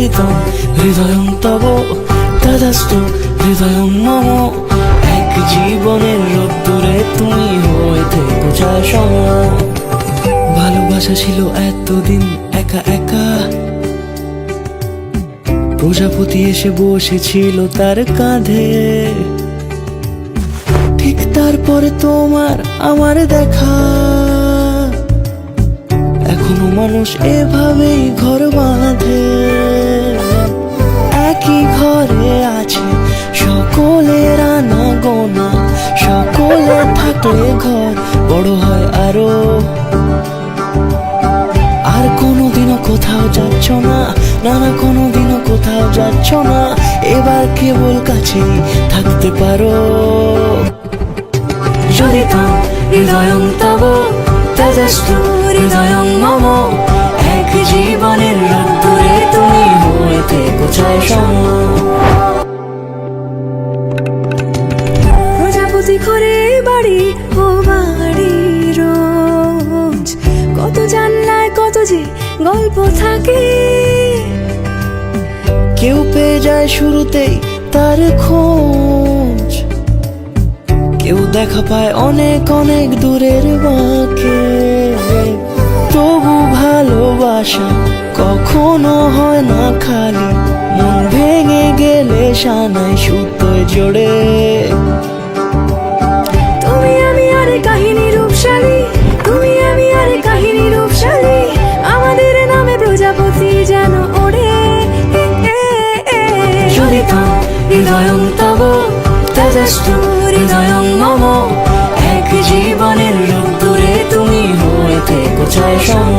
চলিতম হৃদয়ং তব তদস্তু হৃদয়ং মম। এক জীবনের রোদ্দুরে তুমি হয়ে থেকো চায় সম। ভালোবাসা ছিল এতদিন একা একা, প্রজাপতি এসে বসেছিল তার কাঁধে। ঠিক তারপরে তোমার আমার দেখা, এখনো মানুষ এভাবেই ঘর বাঁধে। একই ঘরে আছে সকলের আনা গোনা, সকলে থাকলে ঘর বড় হয় আরো। আর কোনোদিনও কোথাও যাচ্ছ না, না না কোনোদিনও কোথাও যাচ্ছ না, এবার কেবল কাছেই থাকতে পারো। চলিতম হৃদয়ং তব তদস্তু হৃদয়ং মম। এক জীবনের রোদ্দুরে তুমি হয়ে থেকো চায় সম। প্রজাপতি ঘরে বাড়ি ও বাড়ি রোজ, কত জানলায় কত যে গল্প থাকে। কেউ পেয়ে যায় শুরুতেই তার খোঁজ, কেউ দেখা পায় অনেক অনেক দূরের বাঁকে। তবু ভালোবাসা কখনো হয় না খালি, মন ভেঙে গেলে সানাই সুতোয় জোড়ে। তুমি আমি আরে কাহিনী রূপশালী, তুমি আমি আরে কাহিনী রূপশালী, আমাদের নামে প্রজাপতি যেন ওড়ে। চলিতম হৃদয়ং তব তদস্তু হৃদয়ং মম। এক জীবনের রোদ্দুরে তুমি হয়ে থেকো চায় সম।